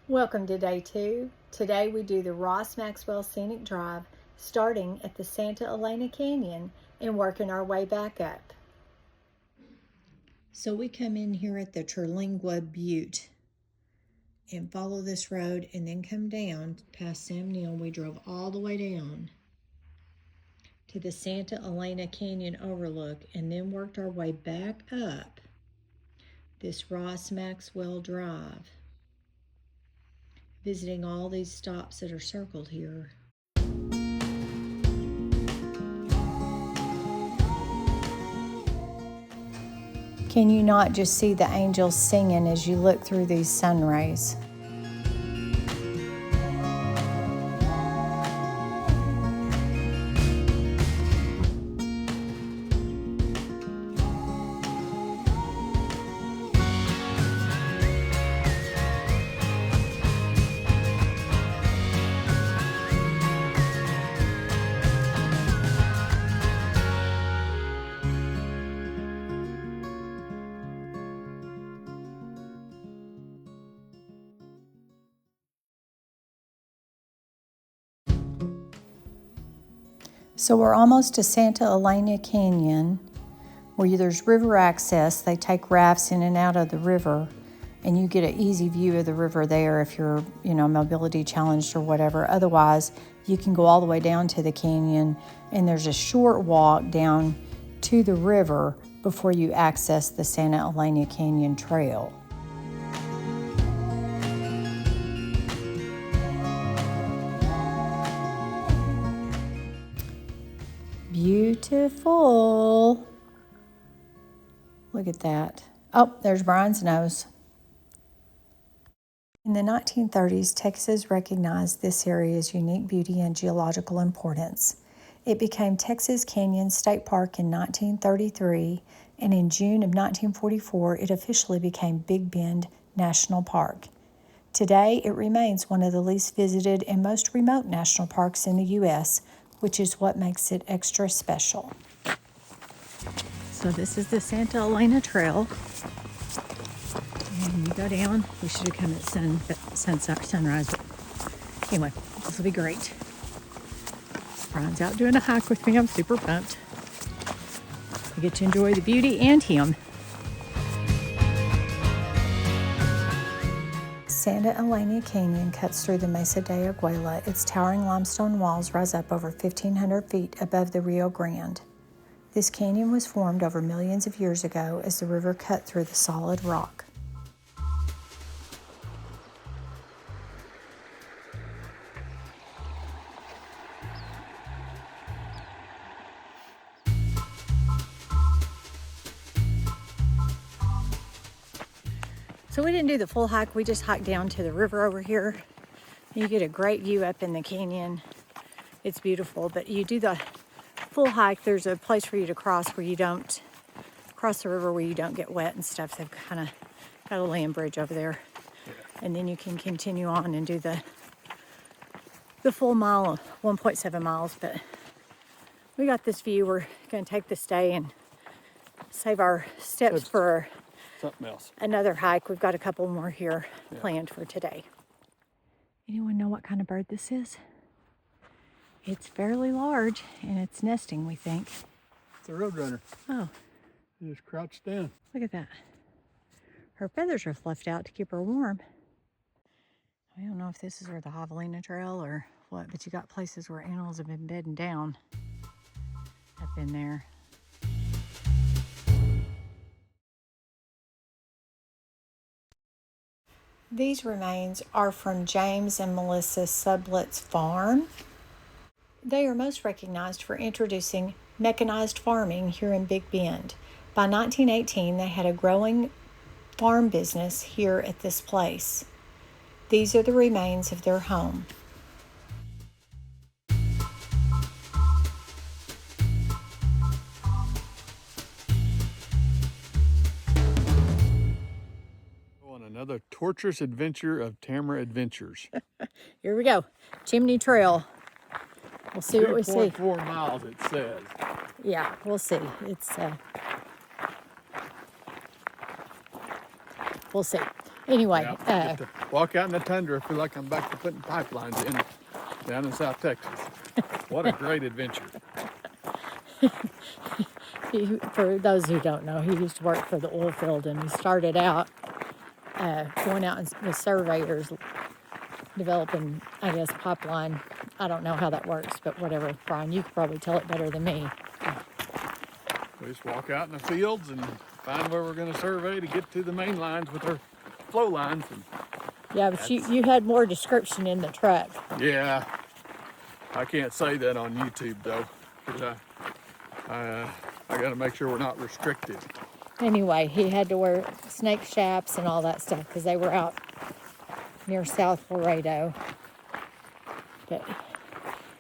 Welcome to day 2. Today we do the Sam Maxwell Scenic Drive, starting at the Santa Elena Canyon and working our way back up. So we come in here at the Terlingua Butte and follow this road and then come down past Sam Neal. We drove all the way down to the Santa Elena Canyon overlook and then worked our way back up this Sam Maxwell Drive, visiting all these stops that are circled here. Can you not just see the angels singing as you look through these sun rays? So we're almost to Santa Elena Canyon, where there's river access. They take rafts in and out of the river, and you get an easy view of the river there if you're, mobility challenged or whatever. Otherwise, you can go all the way down to the canyon, and there's a short walk down to the river before you access the Santa Elena Canyon Trail. Beautiful. Look at that. Oh, there's Brian's nose. In the 1930s, Texas recognized this area's unique beauty and geological importance. It became Texas Canyon State Park in 1933, and in June of 1944, it officially became Big Bend National Park. Today, it remains one of the least visited and most remote national parks in the U.S., which is what makes it extra special. So this is the Santa Elena Trail. And you go down. We should have come at sunrise. But anyway, this will be great. Brian's out doing a hike with me. I'm super pumped. I get to enjoy the beauty and him. Santa Elena Canyon cuts through the Mesa de Aguila. Its towering limestone walls rise up over 1,500 feet above the Rio Grande. This canyon was formed over millions of years ago as the river cut through the solid rock. So we didn't do the full hike, we just hiked down to the river over here. You get a great view up in the canyon. It's beautiful, but you do the full hike, there's a place for you to cross where you don't cross the river, where you don't get wet and stuff. They've kind of got a land bridge over there. And then you can continue on and do the full mile, 1.7 miles. But we got this view. We're going to take this day and save our steps for something else. Another hike. We've got a couple more here planned for today. Anyone know what kind of bird this is? It's fairly large and it's nesting, we think. It's a roadrunner. Oh. It just crouched down. Look at that. Her feathers are fluffed out to keep her warm. I don't know if this is where the Javelina Trail or what, but you got places where animals have been bedding down up in there. These remains are from James and Melissa Sublet's farm. They are most recognized for introducing mechanized farming here in Big Bend. By 1918, they had a growing farm business here at this place. These are the remains of their home. Another torturous adventure of Tamara Adventures. Here we go. Chimney Trail. We'll see what we see. 3.4 miles, it says. Yeah, we'll see. We'll see. Anyway, Get to walk out in the tundra. I feel like I'm back to putting pipelines in down in South Texas. What a great adventure. For those who don't know, he used to work for the oil field, and he started out going out with surveyors developing, I guess, pipeline. I don't know how that works, but whatever. Brian, you could probably tell it better than me. We just walk out in the fields and find where we're going to survey to get to the main lines with our flow lines. And Yeah, but you had more description in the truck. yeah, I can't say that on YouTube though, because I got to make sure we're not restricted. Anyway, he had to wear snake chaps and all that stuff because they were out near South Laredo. But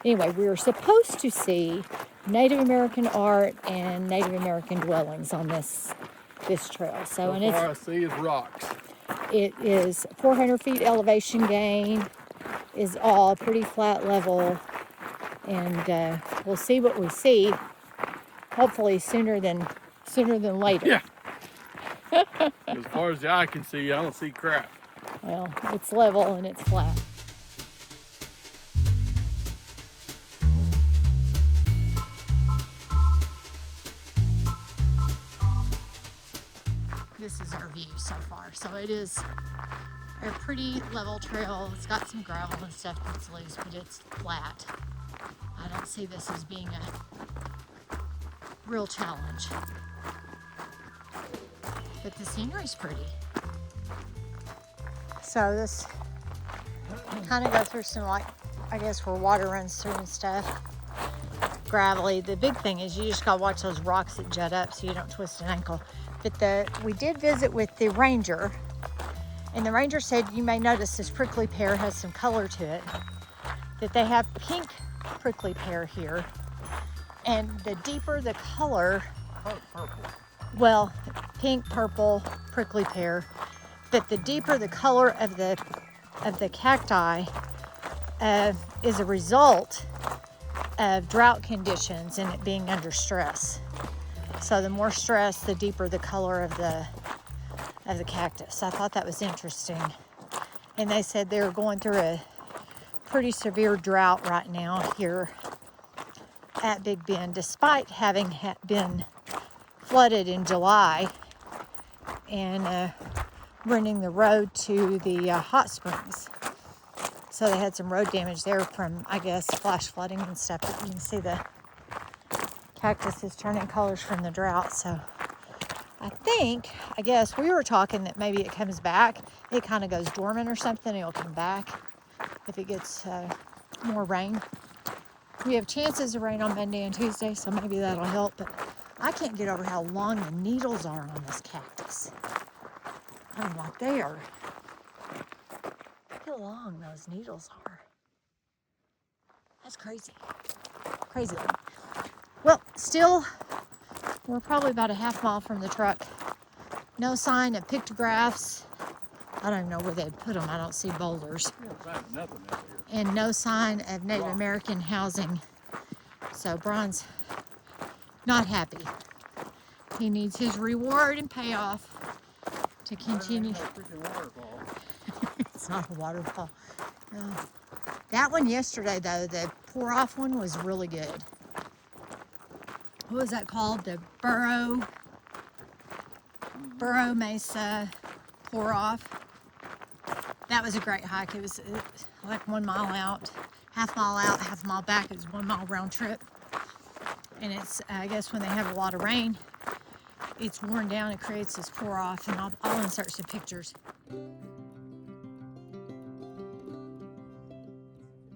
anyway, we were supposed to see Native American art and Native American dwellings on this trail. So and All I see is rocks. it is 400 feet elevation gain, is all pretty flat level, and we'll see what we see. Hopefully sooner than later. Yeah. As far as the eye can see, I don't see crap. Well, it's level and it's flat. This is our view so far. So it is a pretty level trail. It's got some gravel and stuff that's loose, but it's flat. I don't see this as being a real challenge. But the scenery's pretty. So this kind of go through some, like, I guess where water runs through and stuff. Gravelly. The big thing is you just gotta watch those rocks that jut up so you don't twist an ankle. But we did visit with the ranger, and the ranger said you may notice this prickly pear has some color to it, that they have pink prickly pear here, and the deeper the color, well, pink, purple, prickly pear, but the deeper the color of the cacti is a result of drought conditions and it being under stress. So the more stress, the deeper the color of the cactus. I thought that was interesting. And they said they're going through a pretty severe drought right now here at Big Bend, despite having been flooded in July and running the road to the hot springs. So they had some road damage there from, I guess, flash flooding and stuff. But you can see the cactus is turning colors from the drought. So I guess we were talking that maybe it comes back. It kind of goes dormant or something. It'll come back if it gets more rain. We have chances of rain on Monday and Tuesday, so maybe that'll help. But I can't get over how long the needles are on this cactus. I mean, like they are. Look how long those needles are. That's crazy. Crazy. Well, still, we're probably about a half mile from the truck. No sign of pictographs. I don't even know where they'd put them. I don't see boulders. Nothing out here. And no sign of Native American housing. So Brian's not happy. He needs his reward and payoff to continue. It's not a waterfall. No. That one yesterday, though, the pour-off one was really good. What was that called? The Burro Mesa pour-off. That was a great hike. It was like 1 mile out, half mile back. It was 1 mile round trip. And it's, I guess when they have a lot of rain, it's worn down and creates this pour-off, and I'll insert some pictures.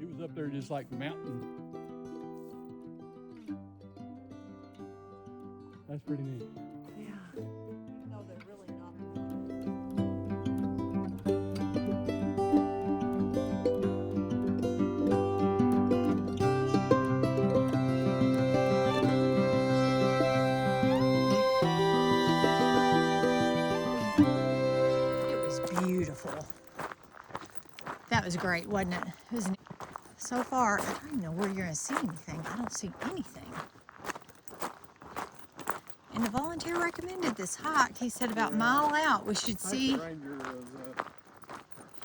It was up there just like mountain. That's pretty neat. Yeah. No, they're really not. It was beautiful. That was great, wasn't it? It was. So far, I don't even know where you're going to see anything. I don't see anything. And the volunteer recommended this hike. He said about a mile out we should see. The ranger was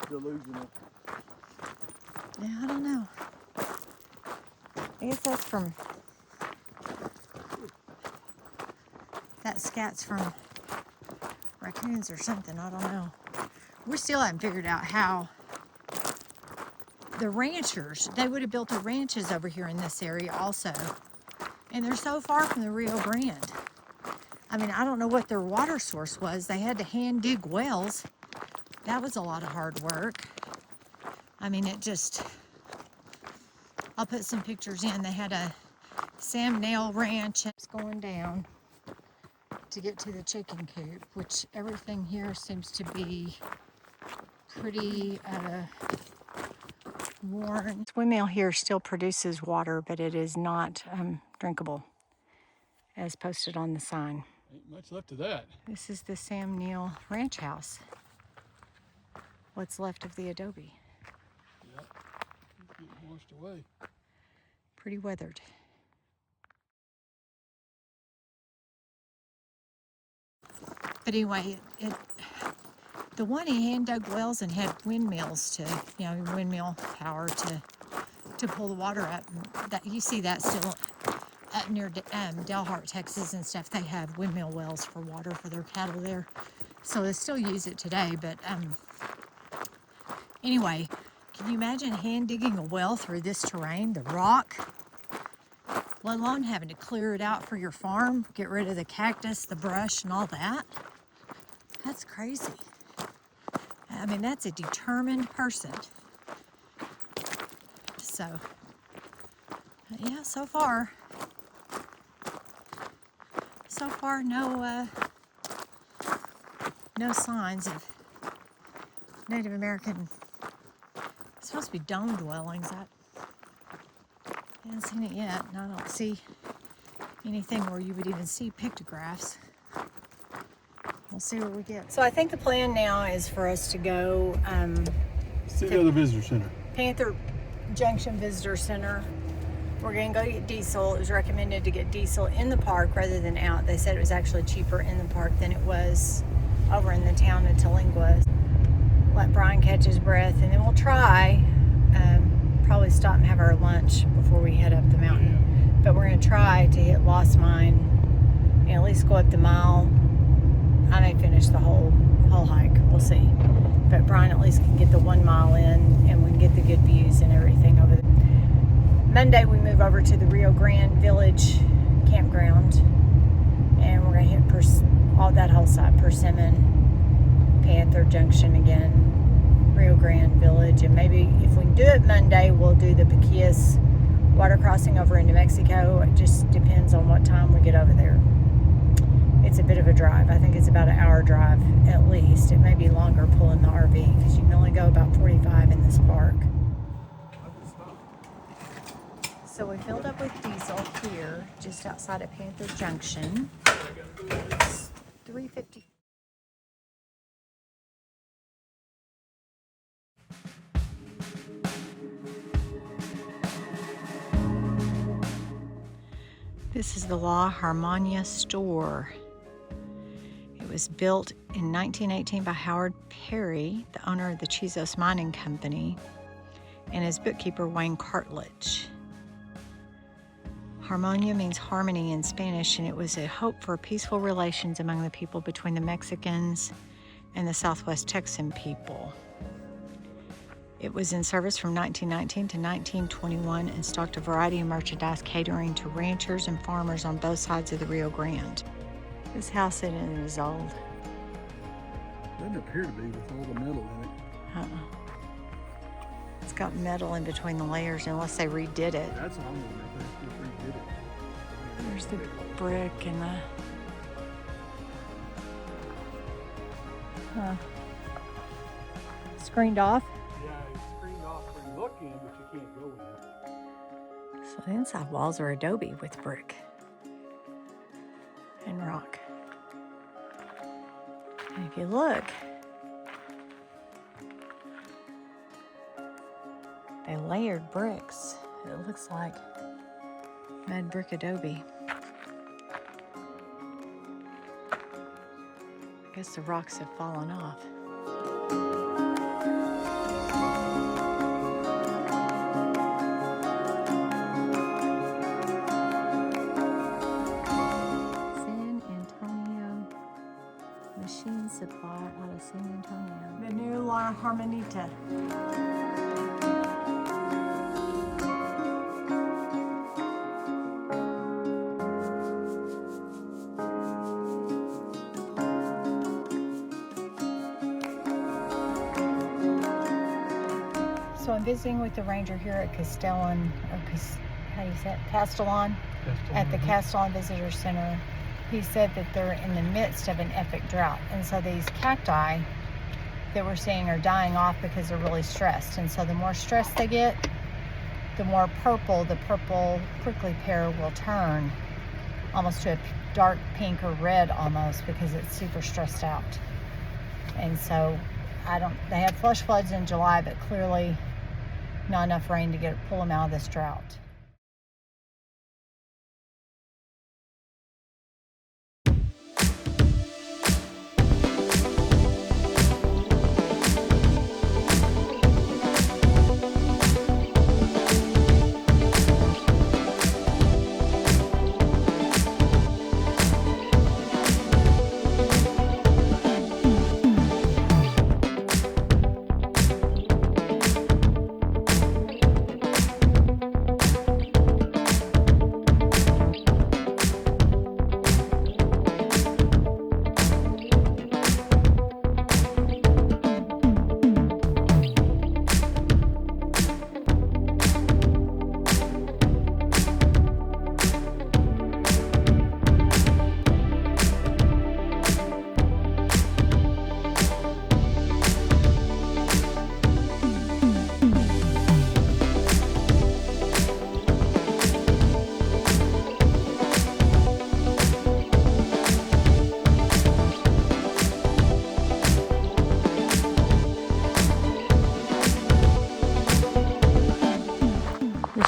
delusional. Yeah, I don't know. I guess that's from, that scat's from raccoons or something, I don't know. We still haven't figured out how the ranchers, they would have built their ranches over here in this area also. And they're so far from the Rio Grande. I mean, I don't know what their water source was. They had to hand dig wells. That was a lot of hard work. I mean, it just, I'll put some pictures in. They had a Sam Nail Ranch. It's going down to get to the chicken coop, which everything here seems to be pretty worn. This windmill here still produces water, but it is not drinkable, as posted on the sign. Ain't much left of that. This is the Sam Neal Ranch House. What's left of the adobe. Yep. It's getting washed away. Pretty weathered. But anyway, the one he hand dug wells and had windmills to, windmill power to pull the water up. That you see that still up near Delhart, Texas and stuff. They have windmill wells for water for their cattle there, so they still use it today. But anyway, can you imagine hand digging a well through this terrain, the rock, let alone having to clear it out for your farm, get rid of the cactus, the brush, and all that? That's crazy. I mean, that's a determined person. So, yeah, so far no signs of Native American. It's supposed to be dome dwellings. I haven't seen it yet, and I don't see anything where you would even see pictographs. We'll see what we get. So I think the plan now is for us to go See the other visitor center. Panther Junction Visitor Center. We're going to go get diesel. It was recommended to get diesel in the park rather than out. They said it was actually cheaper in the park than it was over in the town of Talingua. Let Brian catch his breath, and then we'll try, probably stop and have our lunch before we head up the mountain. Yeah. But we're going to try to hit Lost Mine and at least go up the mile. I may finish the whole hike. We'll see. But Brian at least can get the 1 mile in, and we can get the good views and everything over there. Monday we move over to the Rio Grande Village campground, and we're going to hit all that whole side, Persimmon, Panther Junction again, Rio Grande Village, and maybe if we can do it Monday, we'll do the Bosquillos water crossing over into Mexico. It just depends on what time we get over there. It's a bit of a drive. I think it's about an hour drive at least. It may be longer pulling the RV because you can only go about 45 in this park. So we filled up with diesel here, just outside of Panther Junction. It's $3.50. This is the La Harmonia store. It was built in 1918 by Howard Perry, the owner of the Chizos Mining Company, and his bookkeeper, Wayne Cartledge. Harmonia means harmony in Spanish, and it was a hope for peaceful relations among the people between the Mexicans and the Southwest Texan people. It was in service from 1919 to 1921 and stocked a variety of merchandise catering to ranchers and farmers on both sides of the Rio Grande. This house in it is old. Doesn't appear to be with all the metal in it. It's got metal in between the layers unless they redid it. That's what I'm wondering if they just redid it. There's the brick and the screened off. Yeah, it's screened off where you look in, but you can't go in. So the inside walls are adobe with brick and rock. And if you look, they layered bricks. It looks like mud brick adobe. I guess the rocks have fallen off. zip wire out of San Antonio. The new La Hermanita. So I'm visiting with the ranger here at Castellan, or how do you say it? Castellan, at the Castellan Visitor Center. He said that they're in the midst of an epic drought. And so these cacti that we're seeing are dying off because they're really stressed. And so the more stress they get, the more purple the purple prickly pear will turn, almost to a dark pink or red almost, because it's super stressed out. And so they had flash floods in July, but clearly not enough rain to pull them out of this drought.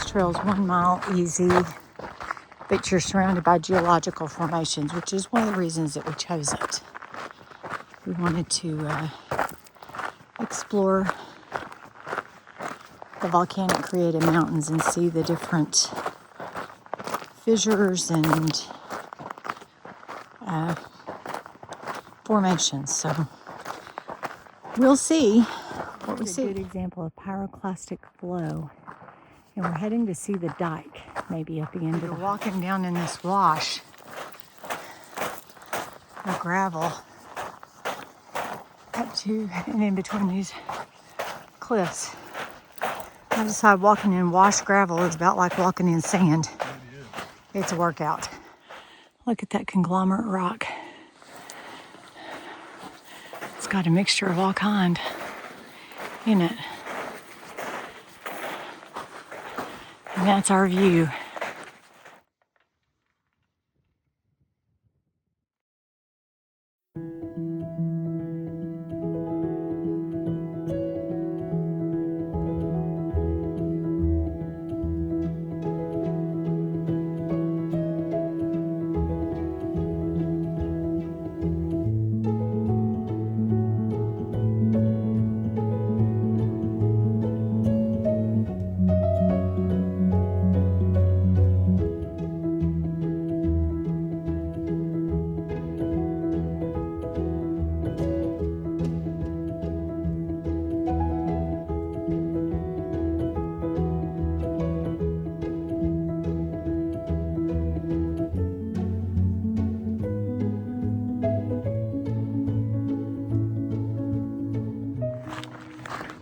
Trail's 1 mile easy, but you're surrounded by geological formations, which is one of the reasons that we chose it. We wanted to explore the volcanic created mountains and see the different fissures and formations. So we'll see what we see. A good example of pyroclastic flow. And we're heading to see the dike, maybe at the end of it. We're walking down in this wash of gravel up to and in between these cliffs. I decided walking in washed gravel is about like walking in sand. It's a workout. Look at that conglomerate rock. It's got a mixture of all kind in it. And that's our view.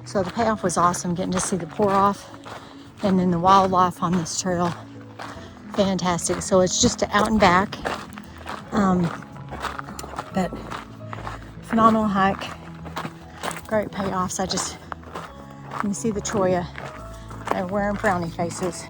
So the payoff was awesome, getting to see the pour off and then the wildlife on this trail. Fantastic. So it's just out and back, but phenomenal hike, great payoffs. You can see the cholla, they're wearing frowny faces.